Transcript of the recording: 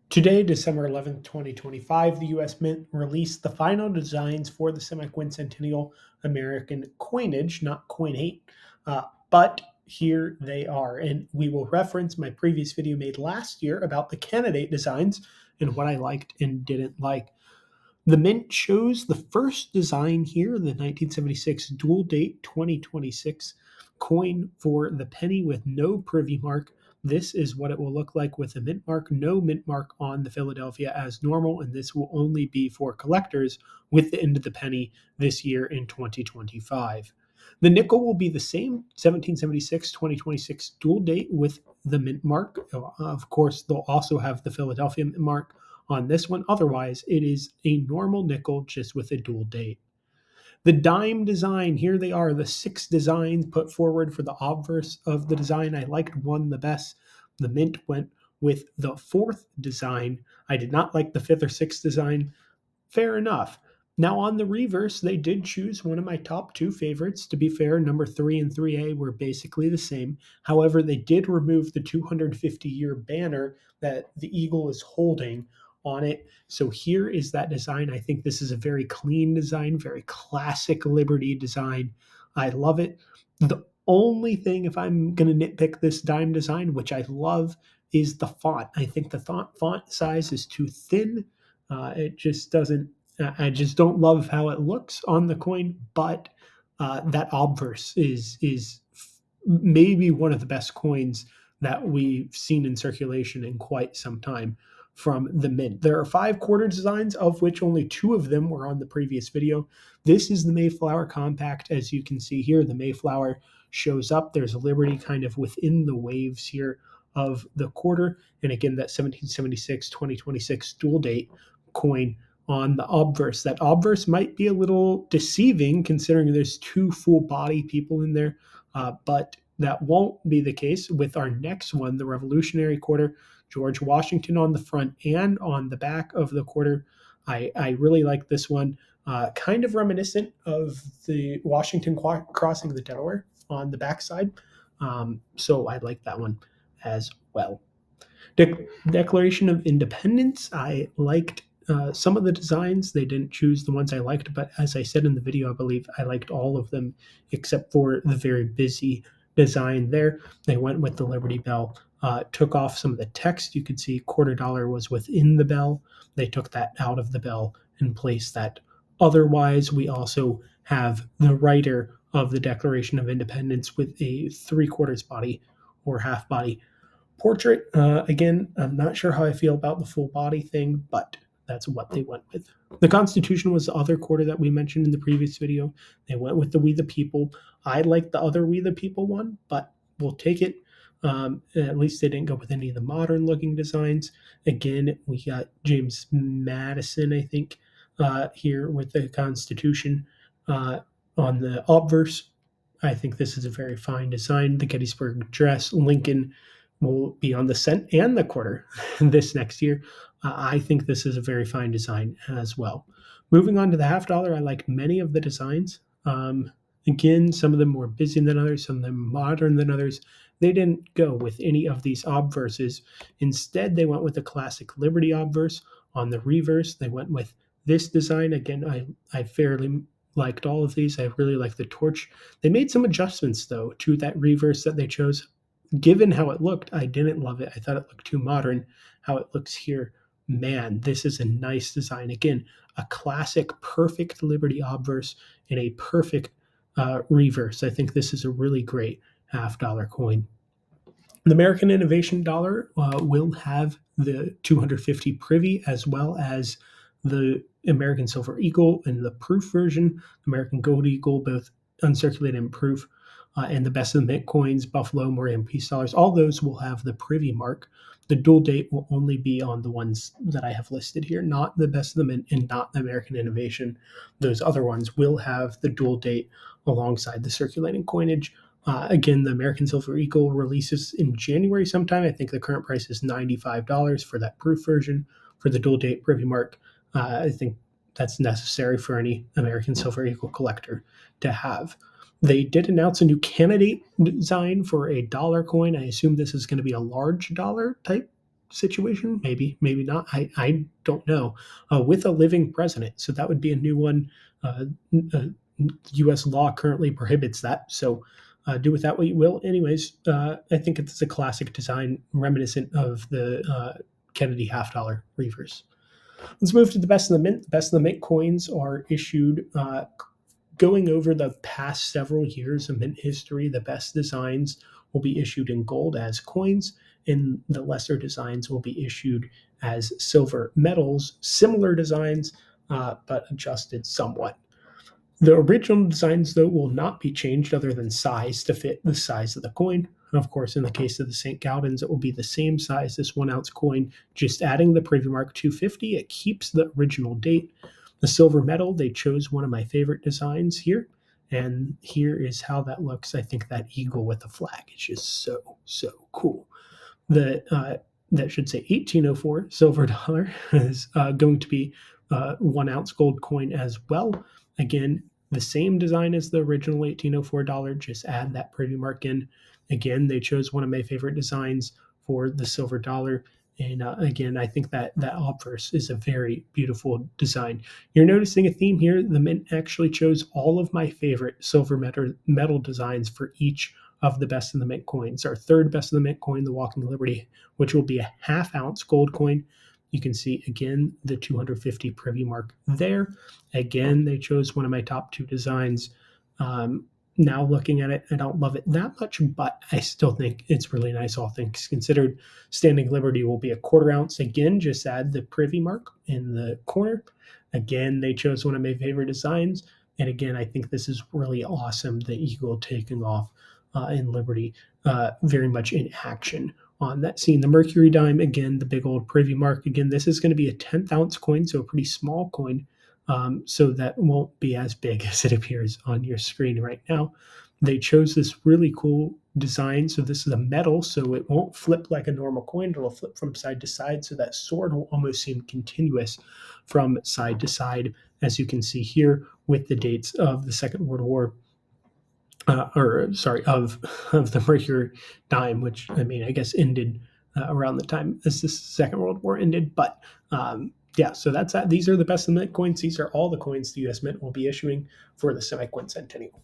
Today, December 11th, 2025, the U.S. Mint released the final designs for the semi-quincentennial American coinage, not coin-8, but here they are. And we will reference my previous video made last year about the candidate designs and what I liked and didn't like. The Mint chose the first design here, the 1976 dual date 2026 coin for the penny with no privy mark. This is what it will look like with a mint mark, no mint mark on the Philadelphia as normal, and this will only be for collectors with the end of the penny this year in 2025. The nickel will be the same 1776 2026 dual date with the mint mark. Of course, they'll also have the Philadelphia mint mark on this one. Otherwise, it is a normal nickel just with a dual date. The dime design, here they are, the 6 designs put forward for the obverse of the design. I liked one the best. The Mint went with the 4th design. I did not like the 5th or 6th design. Fair enough. Now, on the reverse, they did choose one of my top 2 favorites. To be fair, number 3 and 3A were basically the same. However, they did remove the 250-year banner that the eagle is holding on it. So here is that design. I think this is a very clean design, very classic Liberty design. I love it. The only thing, if I'm going to nitpick this dime design, which I love, is the font. I think the font size is too thin. It just doesn't. I just don't love how it looks on the coin. But that obverse is maybe one of the best coins that we've seen in circulation in quite some time from the Mint. There are 5 quarter designs, of which only 2 of them were on the previous video. This is the Mayflower Compact. As you can see here, the Mayflower shows up. There's Liberty kind of within the waves here of the quarter. And again, that 1776 2026 dual date coin on the obverse. That obverse might be a little deceiving considering there's 2 full body people in there, but that won't be the case with our next one, the Revolutionary Quarter. George Washington on the front and on the back of the quarter. I really like this one. Kind of reminiscent of the Washington crossing the Delaware on the backside. So I like that one as well. Declaration of Independence. I liked some of the designs. They didn't choose the ones I liked, but as I said in the video, I believe I liked all of them except for the very busy design there. They went with the Liberty Bell. Took off some of the text. You could see $quarter was within the bell. They took that out of the bell and placed that. Otherwise, we also have the writer of the Declaration of Independence with a 3/4 body or half body portrait. Again, I'm not sure how I feel about the full body thing, but that's what they went with. The Constitution was the other quarter that we mentioned in the previous video. They went with the We the People. I like the other We the People one, but we'll take it. At least they didn't go with any of the modern looking designs. Again, we got James Madison, I think, here with the Constitution on the obverse. I think this is a very fine design. The Gettysburg Address, Lincoln will be on the cent and the quarter this next year. I think this is a very fine design as well. Moving on to the half dollar, I like many of the designs. Again, some of them more busy than others, some of them modern than others. They didn't go with any of these obverses. Instead, they went with the classic Liberty obverse. On the reverse, they went with this design. Again, I fairly liked all of these. I really like the torch. They made some adjustments, though, to that reverse that they chose. Given how it looked, I didn't love it. I thought it looked too modern. How it looks here, man, this is a nice design. Again, a classic, perfect Liberty obverse and a perfect reverse. I think this is a really great half dollar coin. The American Innovation Dollar will have the 250 privy as well as the American Silver Eagle in the proof version, American Gold Eagle, both uncirculated and proof, and the Best of the Mint coins, Buffalo, Moran Peace Dollars. All those will have the privy mark. The dual date will only be on the ones that I have listed here, not the Best of the Mint and not the American Innovation. Those other ones will have the dual date alongside the circulating coinage. Again, the American Silver Eagle releases in January sometime. I think the current price is $95 for that proof version. For the dual date privy mark, I think that's necessary for any American Silver Eagle collector to have. They did announce a new candidate design for a dollar coin. I assume this is going to be a large dollar type situation, maybe not. I don't know. With a living president, so that would be a new one. U.S. law currently prohibits that, so do with that what you will. Anyways, I think it's a classic design reminiscent of the Kennedy half dollar reverse. Let's move to the best of the mint. The best of the mint coins are issued going over the past several years of mint history. The best designs will be issued in gold as coins, and the lesser designs will be issued as silver medals. Similar designs, but adjusted somewhat. The original designs, though, will not be changed other than size to fit the size of the coin. Of course, in the case of the St. Gaudens, it will be the same size, this 1 ounce coin, just adding the preview mark 250. It keeps the original date. The silver medal, they chose one of my favorite designs here. And here is how that looks. I think that eagle with the flag is just so cool. That should say 1804 silver dollar is going to be 1 ounce gold coin as well. Again, the same design as the original $1804, just add that preview mark in. Again, they chose one of my favorite designs for the silver dollar. And again, I think that obverse is a very beautiful design. You're noticing a theme here. The Mint actually chose all of my favorite silver metal designs for each of the best of the Mint coins. Our third best of the Mint coin, the Walking Liberty, which will be a 1/2 ounce gold coin. You can see, again, the 250 privy mark there. Again, they chose one of my top two designs. Now looking at it, I don't love it that much, but I still think it's really nice, all things considered. Standing Liberty will be a 1/4 ounce. Again, just add the privy mark in the corner. Again, they chose one of my favorite designs. And again, I think this is really awesome. The eagle taking off in Liberty, very much in action on that scene. The Mercury dime, again, the big old privy mark. Again, this is going to be a 1/10 ounce coin, so a pretty small coin. So that won't be as big as it appears on your screen right now. They chose this really cool design. So this is a metal, so it won't flip like a normal coin. It'll flip from side to side, so that sword will almost seem continuous from side to side, as you can see here with the dates of the Second World War. Of the Mercury dime, which I guess ended around the time as the Second World War ended. But yeah, so that's that. These are the best of the Mint coins. These are all the coins the U.S. Mint will be issuing for the semi-quincentennial.